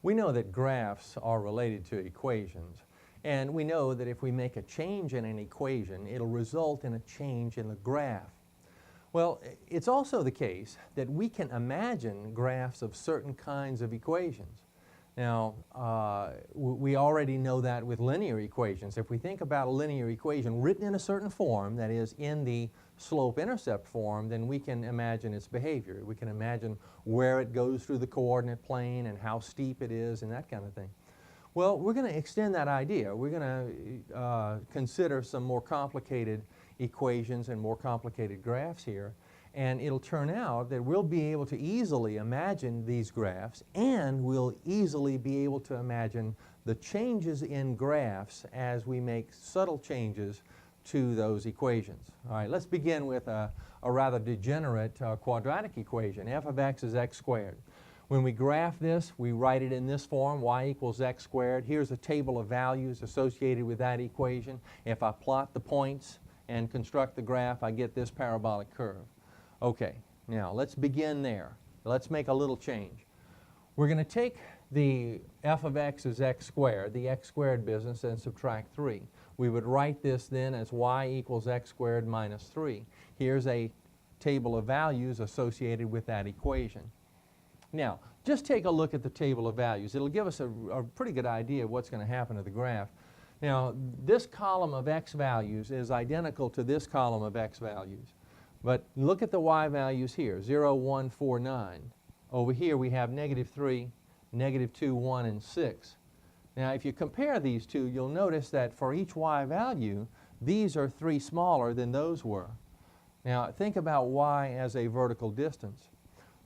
We know that graphs are related to equations, and we know that if we make a change in an equation, it'll result in a change in the graph. Well, it's also the case that we can imagine graphs of certain kinds of equations. Now, we already know that with linear equations. If we think about a linear equation written in a certain form, that is, in the slope-intercept form, then we can imagine its behavior. We can imagine where it goes through the coordinate plane and how steep it is and that kind of thing. Well, we're going to extend that idea. We're going to consider some more complicated equations and more complicated graphs here. And it'll turn out that we'll be able to easily imagine these graphs, and we'll easily be able to imagine the changes in graphs as we make subtle changes to those equations. All right, let's begin with a rather degenerate quadratic equation. F of x is x squared. When we graph this, we write it in this form, y equals x squared. Here's a table of values associated with that equation. If I plot the points and construct the graph, I get this parabolic curve. Okay, now let's begin there. Let's make a little change. We're going to take the f of x is x squared, the x squared business, and subtract 3. We would write this then as y equals x squared minus 3. Here's a table of values associated with that equation. Now, just take a look at the table of values. It'll give us a pretty good idea of what's going to happen to the graph. Now, this column of x values is identical to this column of x values. But look at the y values here, 0, 1, 4, 9. Over here we have negative 3, negative 2, 1, and 6. Now, if you compare these two, you'll notice that for each y value, these are 3 smaller than those were. Now, think about y as a vertical distance.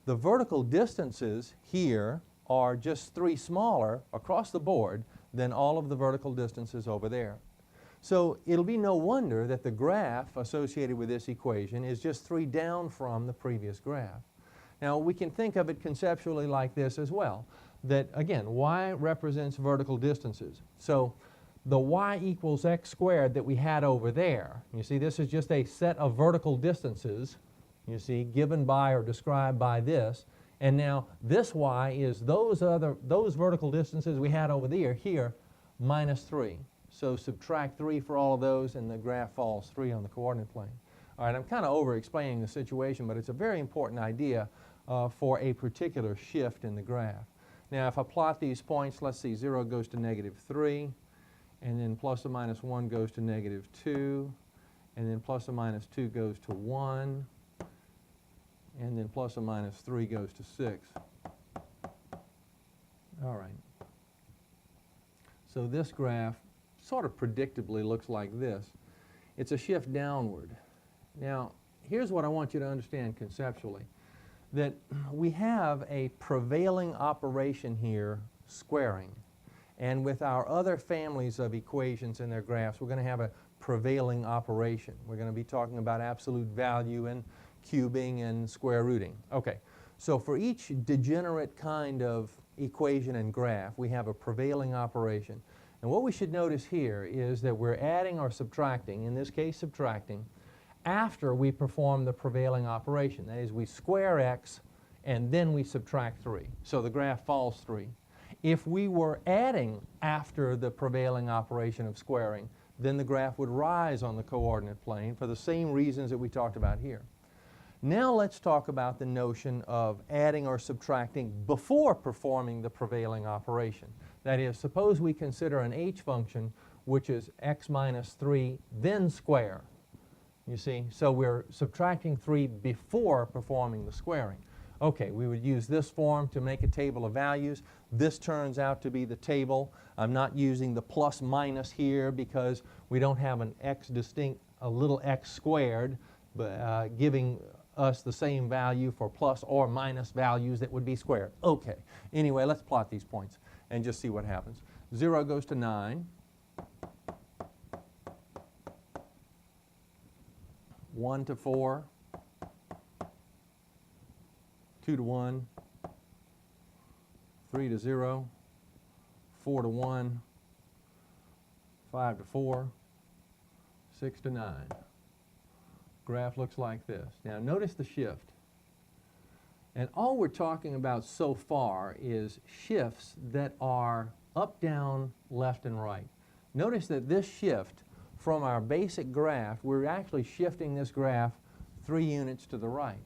The vertical distances here are just 3 smaller across the board than all of the vertical distances over there. So it'll be no wonder that the graph associated with this equation is just 3 down from the previous graph. Now, we can think of it conceptually like this as well, that again, y represents vertical distances. So the y equals x squared that we had over there, you see this is just a set of vertical distances, you see, given by or described by this. And now this y is those vertical distances we had over there here minus 3. So subtract 3 for all of those and the graph falls 3 on the coordinate plane. All right, I'm kind of over-explaining the situation, but it's a very important idea for a particular shift in the graph. Now, if I plot these points, let's see, 0 goes to negative 3, and then plus or minus 1 goes to negative 2, and then plus or minus 2 goes to 1, and then plus or minus 3 goes to 6. All right. So this graph sort of predictably looks like this. It's a shift downward. Now, here's what I want you to understand conceptually, that we have a prevailing operation here, squaring. And with our other families of equations in their graphs, we're going to have a prevailing operation. We're going to be talking about absolute value and cubing and square rooting. Okay, so for each degenerate kind of equation and graph, we have a prevailing operation. And what we should notice here is that we're adding or subtracting, in this case subtracting, after we perform the prevailing operation. That is, we square x and then we subtract 3. So the graph falls 3. If we were adding after the prevailing operation of squaring, then the graph would rise on the coordinate plane for the same reasons that we talked about here. Now let's talk about the notion of adding or subtracting before performing the prevailing operation. That is, suppose we consider an h function which is x minus 3, then square. You see, so we're subtracting 3 before performing the squaring. Okay, we would use this form to make a table of values. This turns out to be the table. I'm not using the plus minus here because we don't have an x distinct, a little x squared, but giving us the same value for plus or minus values that would be squared. Okay, anyway, let's plot these points and just see what happens. 0 goes to 9. 1 to 4. 2 to 1. 3 to 0. 4 to 1. 5 to 4. 6 to 9. Graph looks like this. Now notice the shift. And all we're talking about so far is shifts that are up, down, left, and right. Notice that this shift from our basic graph, we're actually shifting this graph 3 units to the right.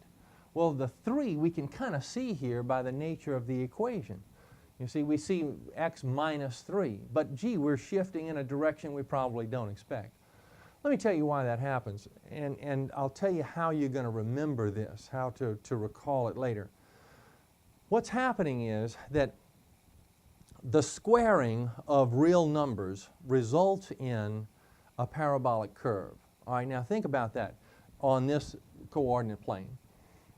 Well, the 3 we can kind of see here by the nature of the equation. You see, we see x minus 3, but gee, we're shifting in a direction we probably don't expect. Let me tell you why that happens, and I'll tell you how you're going to remember this, how to recall it later. What's happening is that the squaring of real numbers results in a parabolic curve. All right, now think about that on this coordinate plane.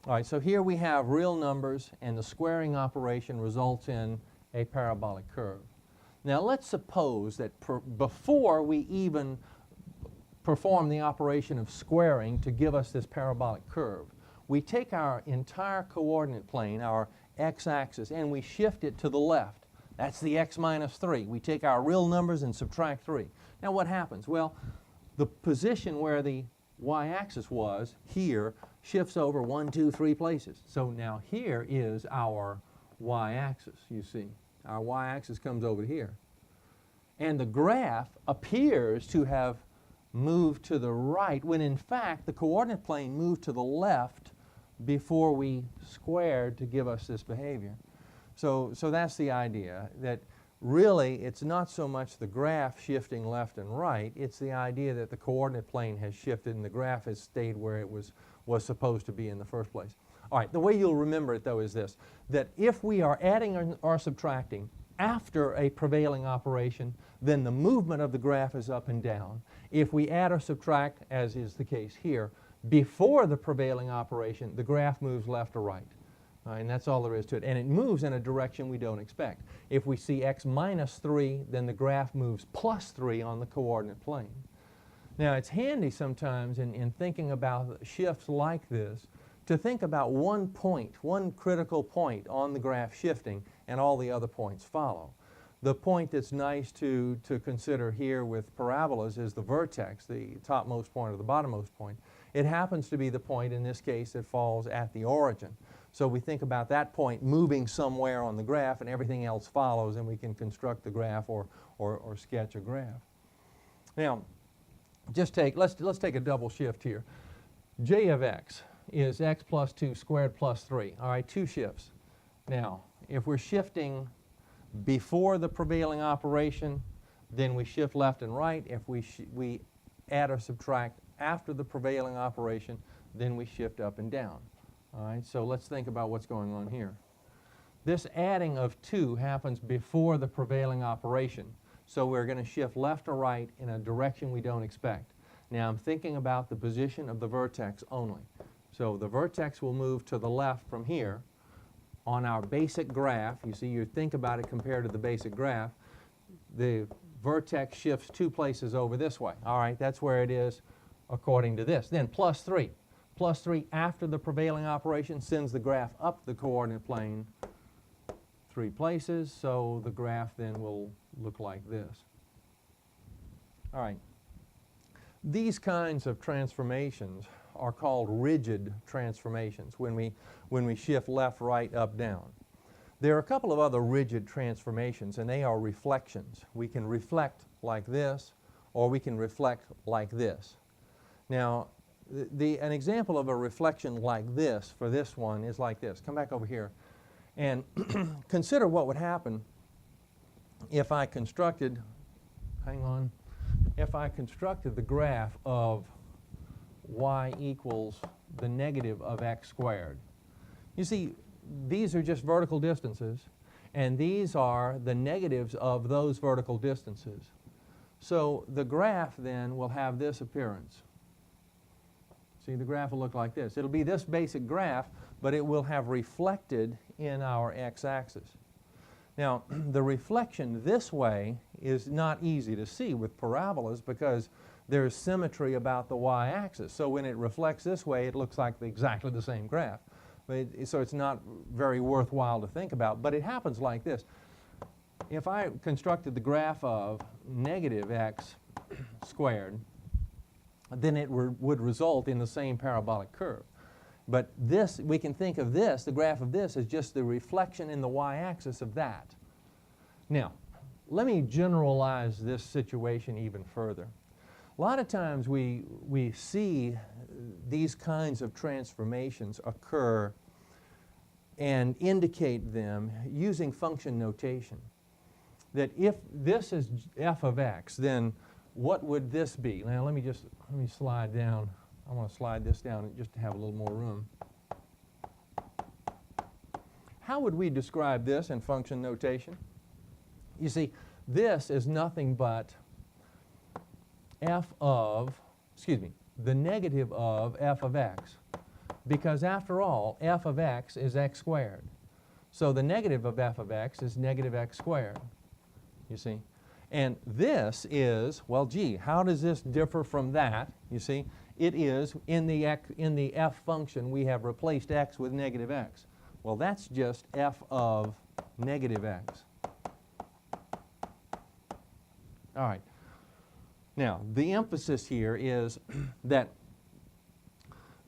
All right, so here we have real numbers, and the squaring operation results in a parabolic curve. Now let's suppose that before we even perform the operation of squaring to give us this parabolic curve, we take our entire coordinate plane, our x-axis, and we shift it to the left. That's the x minus 3. We take our real numbers and subtract 3. Now what happens? Well, the position where the y-axis was here shifts over 1, 2, 3 places. So now here is our y-axis, you see. Our y-axis comes over here. And the graph appears to have moved to the right when in fact the coordinate plane moved to the left before we squared to give us this behavior. So that's the idea, that really it's not so much the graph shifting left and right, it's the idea that the coordinate plane has shifted and the graph has stayed where it was supposed to be in the first place. All right, the way you'll remember it though is this, that if we are adding or subtracting after a prevailing operation, then the movement of the graph is up and down. If we add or subtract, as is the case here, before the prevailing operation, the graph moves left or right. And that's all there is to it. And it moves in a direction we don't expect. If we see x minus 3, then the graph moves plus 3 on the coordinate plane. Now, it's handy sometimes in thinking about shifts like this to think about one point, one critical point on the graph shifting, and all the other points follow. The point that's nice to consider here with parabolas is the vertex, the topmost point or the bottommost point. It happens to be the point, in this case, that falls at the origin. So we think about that point moving somewhere on the graph and everything else follows, and we can construct the graph or sketch a graph. Now, let's take a double shift here. J of x is x plus 2 squared plus 3. All right, 2 shifts. Now, if we're shifting before the prevailing operation, then we shift left and right. If we add or subtract after the prevailing operation, then we shift up and down. All right, so let's think about what's going on here. This adding of 2 happens before the prevailing operation, so we're going to shift left or right in a direction we don't expect. Now I'm thinking about the position of the vertex only. So the vertex will move to the left from here. On our basic graph, you see, you think about it compared to the basic graph, the vertex shifts 2 places over this way. All right, that's where it is according to this. Then plus 3. Plus 3 after the prevailing operation sends the graph up the coordinate plane 3 places, so the graph then will look like this. All right. These kinds of transformations are called rigid transformations when we shift left, right, up, down. There are a couple of other rigid transformations, and they are reflections. We can reflect like this, or we can reflect like this. Now, an example of a reflection like this for this one is like this. Come back over here and consider what would happen if I constructed, if I constructed the graph of y equals the negative of x squared. You see, these are just vertical distances, and these are the negatives of those vertical distances. So the graph then will have this appearance. See, the graph will look like this. It'll be this basic graph, but it will have reflected in our x-axis. Now, the reflection this way is not easy to see with parabolas because there's symmetry about the y-axis. So when it reflects this way, it looks like exactly the same graph. So it's not very worthwhile to think about, but it happens like this. If I constructed the graph of negative x squared, then it would result in the same parabolic curve. But this, we can think of this, the graph of this, as just the reflection in the y-axis of that. Now, let me generalize this situation even further. A lot of times we see these kinds of transformations occur and indicate them using function notation. That if this is f of x, then what would this be? Now let me slide down. I want to slide this down just to have a little more room. How would we describe this in function notation? You see, this is nothing but the negative of f of x. Because after all, f of x is x squared. So the negative of f of x is negative x squared, you see. And this is, well, gee, how does this differ from that? You see, it is in the f function we have replaced x with negative x. Well, that's just f of negative x. All right. Now, the emphasis here is that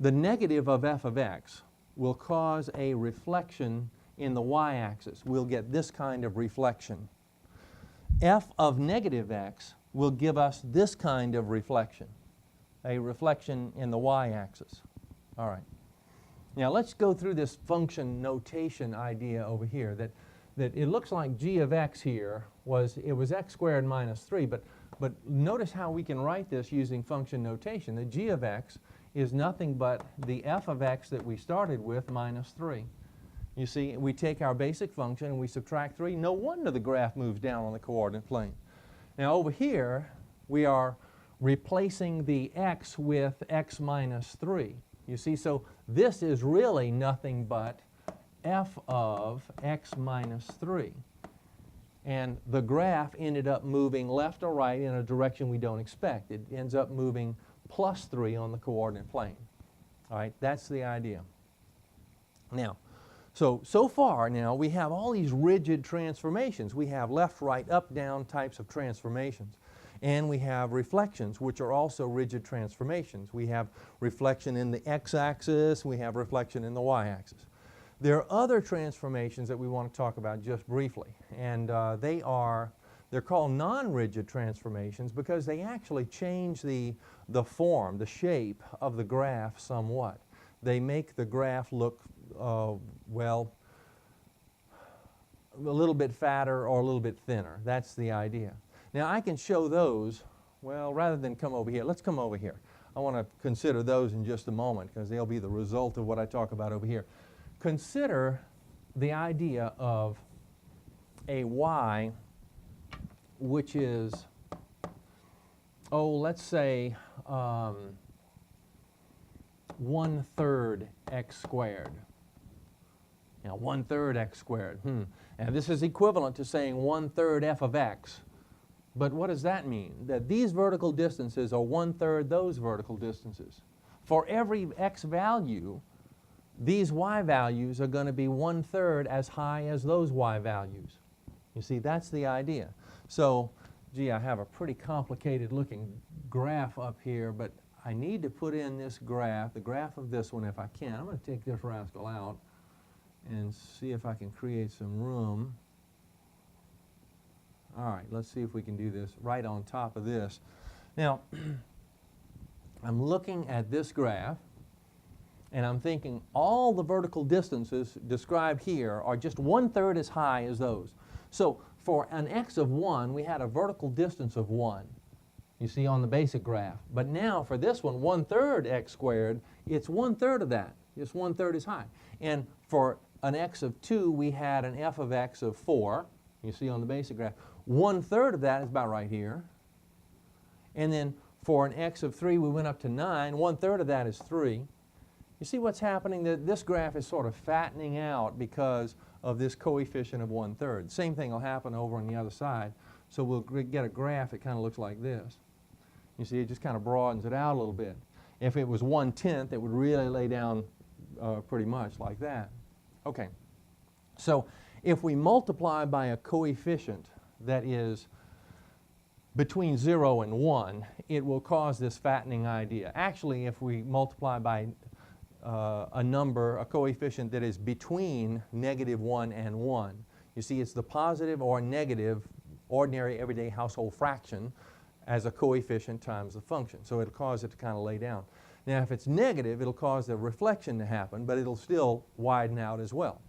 the negative of f of x will cause a reflection in the y-axis. We'll get this kind of reflection. F of negative x will give us this kind of reflection, a reflection in the y-axis. All right. Now, let's go through this function notation idea over here, that it looks like g of x here was x squared minus 3, but notice how we can write this using function notation. The g of x is nothing but the f of x that we started with minus 3. You see, we take our basic function and we subtract 3. No wonder the graph moves down on the coordinate plane. Now over here, we are replacing the x with x minus 3. You see, so this is really nothing but f of x minus 3. And the graph ended up moving left or right in a direction we don't expect. It ends up moving plus 3 on the coordinate plane. All right, that's the idea. Now, so far now we have all these rigid transformations. We have left, right, up, down types of transformations. And we have reflections, which are also rigid transformations. We have reflection in the x-axis, we have reflection in the y-axis. There are other transformations that we want to talk about just briefly, and they're called non-rigid transformations because they actually change the form, the shape of the graph somewhat. They make the graph look, well, a little bit fatter or a little bit thinner. That's the idea. Now I can show those, well, rather than come over here, let's come over here. I want to consider those in just a moment because they'll be the result of what I talk about over here. Consider the idea of a y which is, let's say 1/3 x squared. Now 1/3 x squared. And this is equivalent to saying 1/3 f of x. But what does that mean? That these vertical distances are 1/3 those vertical distances. For every x value, these y values are going to be 1/3 as high as those y values. You see, that's the idea. So, gee, I have a pretty complicated looking graph up here, but I need to put in this graph, the graph of this one if I can. I'm going to take this rascal out and see if I can create some room. All right, let's see if we can do this right on top of this. Now, I'm looking at this graph, and I'm thinking all the vertical distances described here are just 1/3 as high as those. So for an x of 1, we had a vertical distance of 1, you see, on the basic graph. But now for this one, 1/3 x squared, it's 1/3 of that, just 1/3 as high. And for an x of 2, we had an f of x of 4, you see on the basic graph. 1/3 of that is about right here. And then for an x of 3, we went up to 9. 1/3 of that is 3. You see what's happening? This graph is sort of fattening out because of this coefficient of 1/3. Same thing will happen over on the other side. So we'll get a graph that kind of looks like this. You see, it just kind of broadens it out a little bit. If it was 1/10, it would really lay down pretty much like that. Okay. So if we multiply by a coefficient that is between 0 and 1, it will cause this fattening idea. Actually, if we multiply by a number, a coefficient that is between -1 and 1. You see, it's the positive or negative ordinary everyday household fraction as a coefficient times the function. So it'll cause it to kind of lay down. Now if it's negative, it'll cause the reflection to happen, but it'll still widen out as well.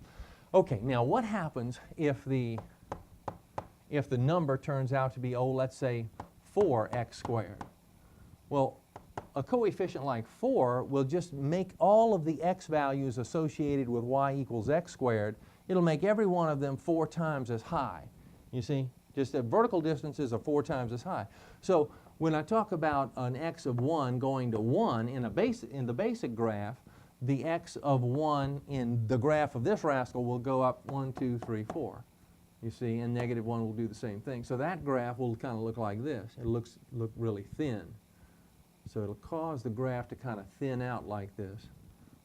Okay, now what happens if the number turns out to be, oh, let's say 4x squared? Well, a coefficient like 4 will just make all of the x values associated with y equals x squared, it'll make every one of them 4 times as high. You see? Just the vertical distances are 4 times as high. So when I talk about an x of 1 going to 1 in the basic graph, the x of 1 in the graph of this rascal will go up 1, 2, 3, 4. You see, and -1 will do the same thing. So that graph will kind of look like this. It'll look really thin. So it'll cause the graph to kind of thin out like this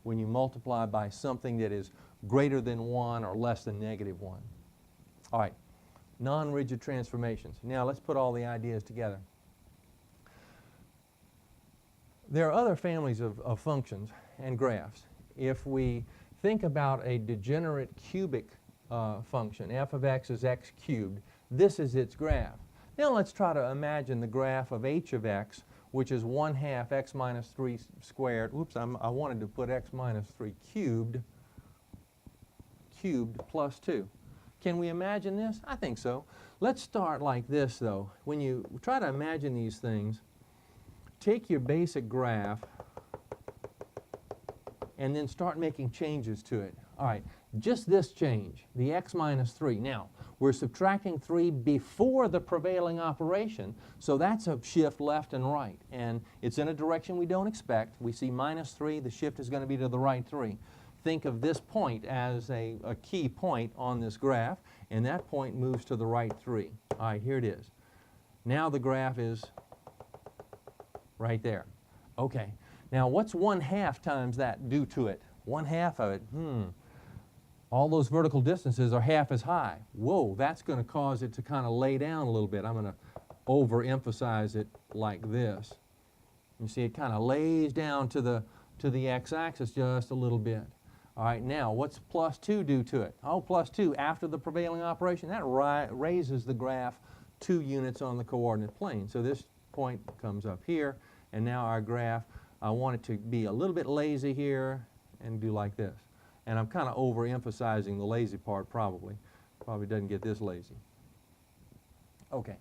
when you multiply by something that is greater than 1 or less than -1. All right, non-rigid transformations. Now let's put all the ideas together. There are other families of functions and graphs. If we think about a degenerate cubic function, f of x is x cubed, this is its graph. Now let's try to imagine the graph of h of x, which is 1/2 x minus 3 squared. Oops, I wanted to put x minus 3 cubed plus 2. Can we imagine this? I think so. Let's start like this, though. When you try to imagine these things, take your basic graph and then start making changes to it. All right, just this change, the x minus 3. Now, we're subtracting 3 before the prevailing operation, so that's a shift left and right. And it's in a direction we don't expect. We see -3, the shift is going to be to the right 3. Think of this point as a key point on this graph, and that point moves to the right 3. All right, here it is. Now the graph is right there. Okay, now what's 1/2 times that do to it? 1/2 of it, all those vertical distances are half as high. Whoa, that's going to cause it to kind of lay down a little bit. I'm going to overemphasize it like this. You see, it kind of lays down to the x-axis just a little bit. All right, now what's plus 2 do to it? Oh, plus 2 after the prevailing operation, that raises the graph 2 units on the coordinate plane. So this point comes up here, and now our graph, I want it to be a little bit lazy here and do like this. And I'm kind of overemphasizing the lazy part probably. Probably doesn't get this lazy. Okay,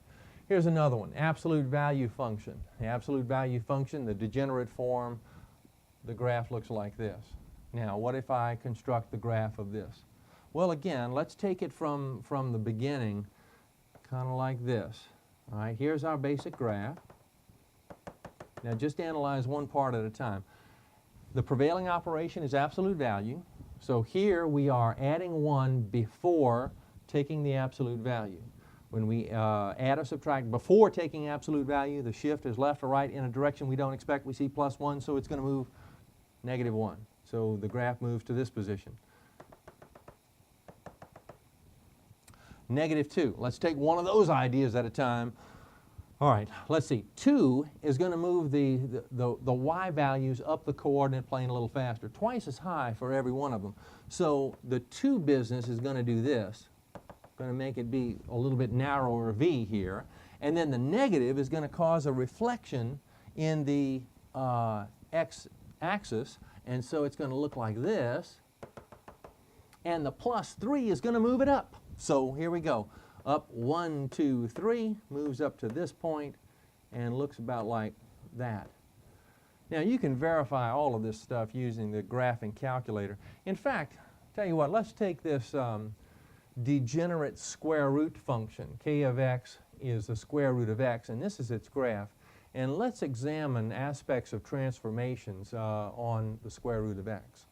here's another one, absolute value function. The absolute value function, the degenerate form, the graph looks like this. Now, what if I construct the graph of this? Well, again, let's take it from the beginning, kind of like this. All right, here's our basic graph. Now, just analyze one part at a time. The prevailing operation is absolute value. So here we are adding 1 before taking the absolute value. When we add or subtract before taking absolute value, the shift is left or right in a direction we don't expect. We see +1, so it's going to move -1. So the graph moves to this position. -2. Let's take one of those ideas at a time. All right, let's see. 2 is going to move the y values up the coordinate plane a little faster, twice as high for every one of them. So the 2 business is going to do this. Going to make it be a little bit narrower v here. And then the negative is going to cause a reflection in the x-axis, and so it's going to look like this. And the +3 is going to move it up. So here we go. Up 1, 2, 3, moves up to this point and looks about like that. Now you can verify all of this stuff using the graphing calculator. In fact, tell you what, let's take this degenerate square root function. K of x is the square root of x, and this is its graph. And let's examine aspects of transformations on the square root of x.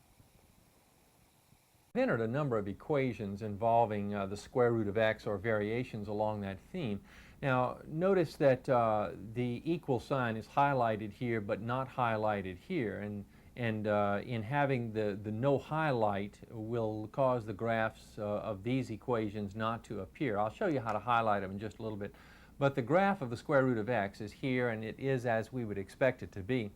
I've entered a number of equations involving the square root of x or variations along that theme. Now notice that the equal sign is highlighted here but not highlighted here, and in having the no highlight will cause the graphs of these equations not to appear. I'll show you how to highlight them in just a little bit. But the graph of the square root of x is here, and it is as we would expect it to be.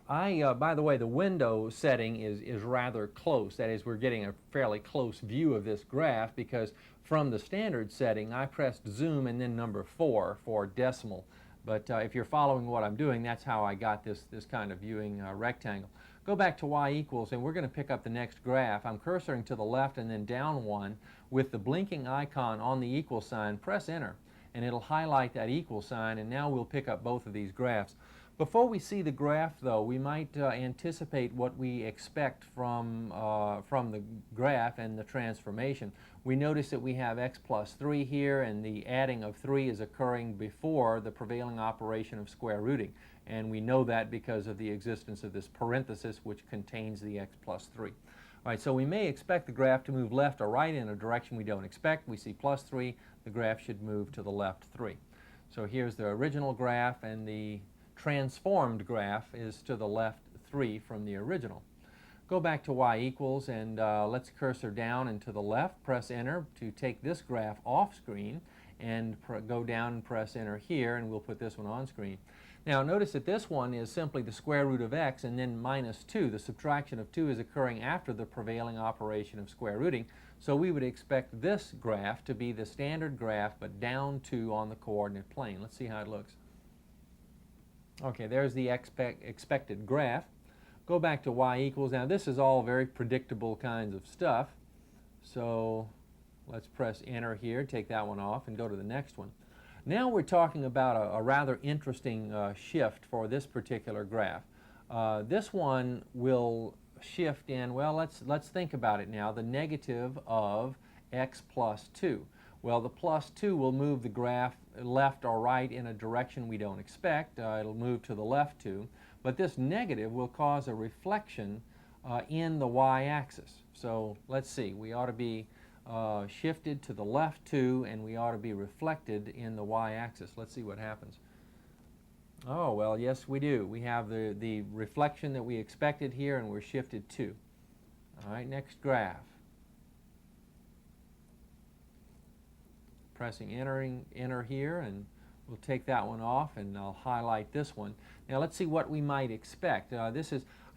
By the way, the window setting is rather close. That is, we're getting a fairly close view of this graph because from the standard setting, I pressed zoom and then number 4 for decimal. But if you're following what I'm doing, that's how I got this kind of viewing rectangle. Go back to y equals, and we're going to pick up the next graph. I'm cursoring to the left and then down one. With the blinking icon on the equal sign, press enter, and it'll highlight that equal sign, and now we'll pick up both of these graphs. Before we see the graph, though, we might anticipate what we expect from the graph and the transformation. We notice that we have x plus 3 here, and the adding of 3 is occurring before the prevailing operation of square rooting. And we know that because of the existence of this parenthesis, which contains the x plus 3. All right, so we may expect the graph to move left or right in a direction we don't expect. We see plus 3. The graph should move to the left 3. So here's the original graph, and the transformed graph is to the left 3 from the original. Go back to y equals, and let's cursor down and to the left. Press enter to take this graph off screen, and go down and press enter here, and we'll put this one on screen. Now notice that this one is simply the square root of x and then minus 2. The subtraction of 2 is occurring after the prevailing operation of square rooting, so we would expect this graph to be the standard graph but down 2 on the coordinate plane. Let's see how it looks. Okay, there's the expected graph. Go back to y equals. Now this is all very predictable kinds of stuff, so let's press enter here, take that one off, and go to the next one. Now we're talking about a rather interesting shift for this particular graph. This one will shift in, well, let's think about it now, the negative of x plus 2. Well, the plus 2 will move the graph left or right in a direction we don't expect. It'll move to the left 2. But this negative will cause a reflection in the y-axis. So let's see, we ought to be shifted to the left 2, and we ought to be reflected in the y-axis. Let's see what happens. Oh, well, yes, we do. We have the reflection that we expected here, and we're shifted 2. All right, next graph. Pressing enter here, and we'll take that one off, and I'll highlight this one. Now let's see what we might expect. I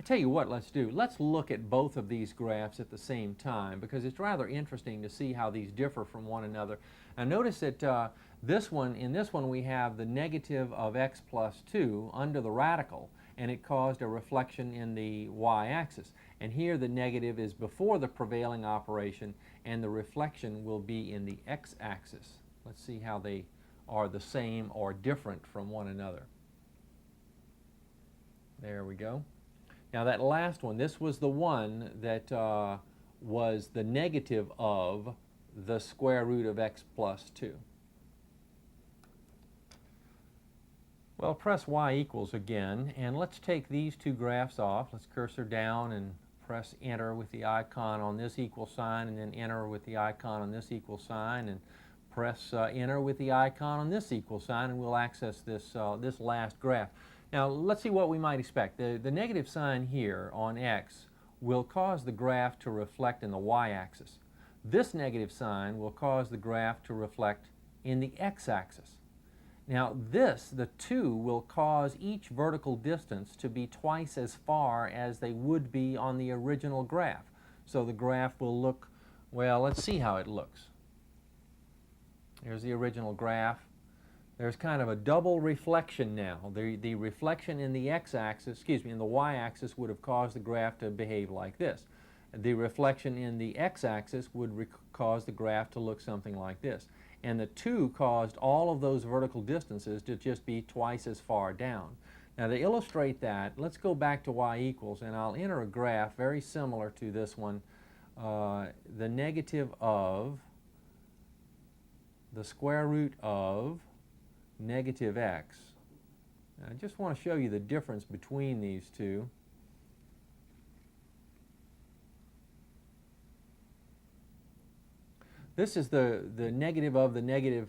tell you what, let's do. Let's look at both of these graphs at the same time, because it's rather interesting to see how these differ from one another. Now notice that in this one we have the negative of x plus 2 under the radical, and it caused a reflection in the y-axis. And here the negative is before the prevailing operation, and the reflection will be in the x-axis. Let's see how they are the same or different from one another. There we go. Now that last one, this was the one that was the negative of the square root of x plus 2. Well, press y equals again, and let's take these two graphs off. Let's cursor down and press enter with the icon on this equal sign, and then enter with the icon on this equal sign, and press enter with the icon on this equal sign, and we'll access this last graph. Now let's see what we might expect. The negative sign here on x will cause the graph to reflect in the y-axis. This negative sign will cause the graph to reflect in the x-axis. Now the 2 will cause each vertical distance to be twice as far as they would be on the original graph. So the graph will look, well, let's see how it looks. Here's the original graph. There's kind of a double reflection now. The reflection in the in the y-axis would have caused the graph to behave like this. The reflection in the x-axis would cause the graph to look something like this. And the 2 caused all of those vertical distances to just be twice as far down. Now to illustrate that, let's go back to y equals, and I'll enter a graph very similar to this one. The negative of the square root of negative x. Now, I just want to show you the difference between these two. This is the negative of the negative,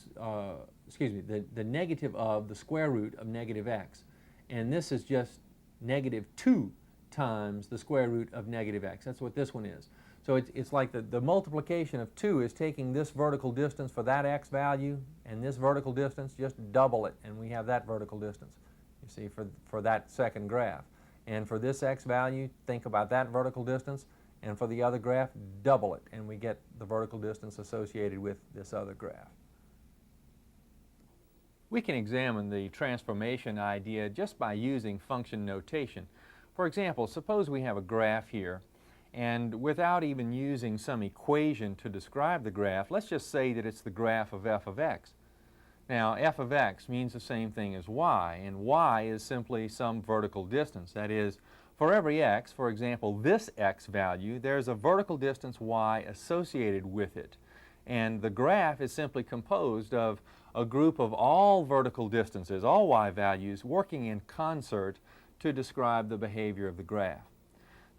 the negative of the square root of negative x. And this is just negative 2 times the square root of negative x. That's what this one is. So it's like the multiplication of 2 is taking this vertical distance for that x value, and this vertical distance, just double it, and we have that vertical distance. you see, for that second graph. And for this x value, think about that vertical distance, and for the other graph, double it, and we get the vertical distance associated with this other graph. We can examine the transformation idea just by using function notation. For example, suppose we have a graph here, and without even using some equation to describe the graph, let's just say that it's the graph of f of x. Now, f of x means the same thing as y, and y is simply some vertical distance. That is, for every x, for example, this x value, there's a vertical distance y associated with it. And the graph is simply composed of a group of all vertical distances, all y values, working in concert to describe the behavior of the graph.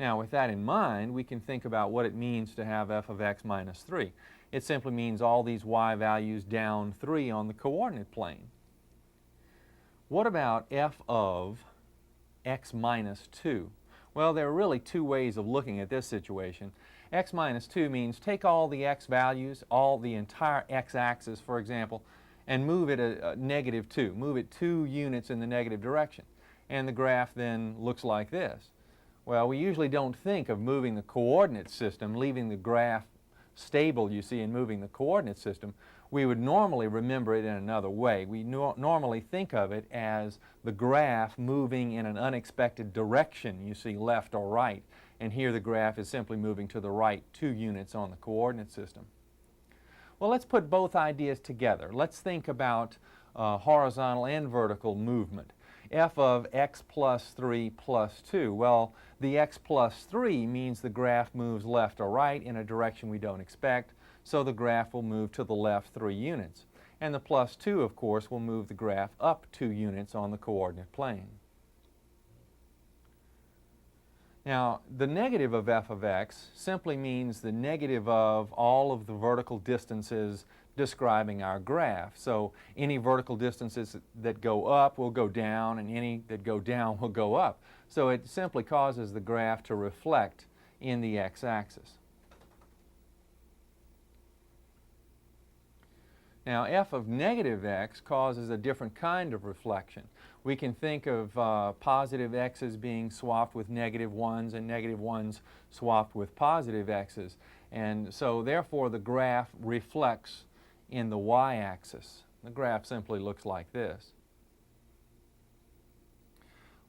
Now, with that in mind, we can think about what it means to have f of x minus 3. It simply means all these y values down 3 on the coordinate plane. What about f of x minus 2? Well, there are really two ways of looking at this situation. X minus 2 means take all the x values, all the entire x-axis, for example, and move it a negative 2. Move it 2 units in the negative direction. And the graph then looks like this. Well, we usually don't think of moving the coordinate system, leaving the graph stable, you see, and moving the coordinate system. We would normally remember it in another way. We normally think of it as the graph moving in an unexpected direction, you see, left or right. And here the graph is simply moving to the right 2 units on the coordinate system. Well, let's put both ideas together. Let's think about horizontal and vertical movement. F of x plus 3 plus 2. Well, the x plus 3 means the graph moves left or right in a direction we don't expect, so the graph will move to the left 3 units. And the plus 2, of course, will move the graph up 2 units on the coordinate plane. Now, the negative of f of x simply means the negative of all of the vertical distances describing our graph. So any vertical distances that go up will go down, and any that go down will go up. So it simply causes the graph to reflect in the x-axis. Now, f of negative x causes a different kind of reflection. We can think of positive x's being swapped with negative 1's and negative 1's swapped with positive x's. And so, therefore, the graph reflects in the y-axis. The graph simply looks like this.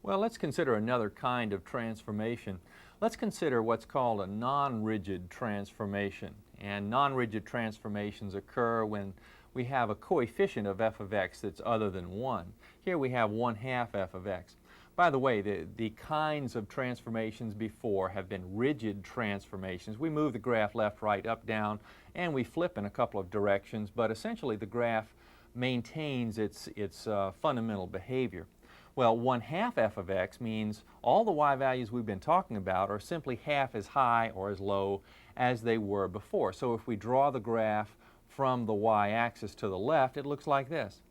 Well, let's consider another kind of transformation. Let's consider what's called a non-rigid transformation. And non-rigid transformations occur when we have a coefficient of f of x that's other than 1. Here we have 1/2 f of x. By the way, the kinds of transformations before have been rigid transformations. We move the graph left, right, up, down, and we flip in a couple of directions, but essentially the graph maintains its fundamental behavior. Well, 1/2 f of x means all the y values we've been talking about are simply half as high or as low as they were before. So if we draw the graph from the y-axis to the left, it looks like this.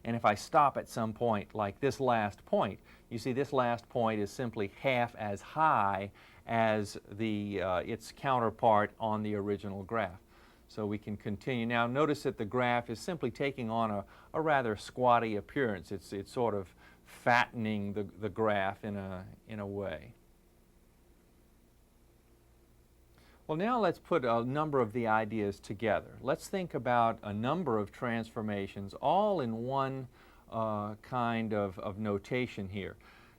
And if I stop at some point, like this last point, you see this last point is simply half as high as its counterpart on the original graph. So we can continue. Now notice that the graph is simply taking on a rather squatty appearance. It's sort of fattening the graph in a way. Well, now let's put a number of the ideas together. Let's think about a number of transformations all in one kind of notation here.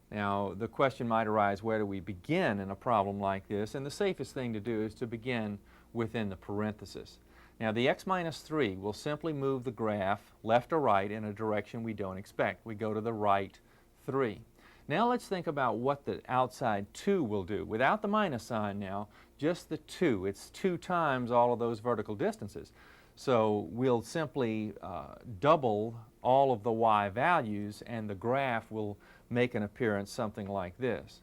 Now, the question might arise, where do we begin in a problem like this? And the safest thing to do is to begin within the parenthesis. Now, the x minus 3 will simply move the graph left or right in a direction we don't expect. We go to the right 3. Now let's think about what the outside 2 will do. Without the minus sign now, just the 2. It's 2 times all of those vertical distances. So we'll simply double all of the y values, and the graph will make an appearance something like this.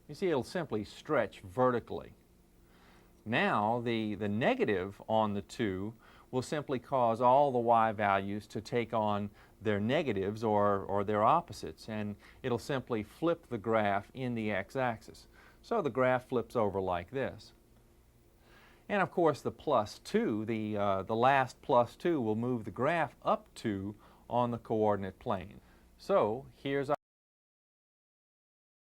You see, it'll simply stretch vertically. Now the negative on the 2 will simply cause all the y values to take on their negatives or their opposites, and it'll simply flip the graph in the x-axis. So the graph flips over like this. And of course the plus 2, the last plus 2 will move the graph up 2 on the coordinate plane. So here's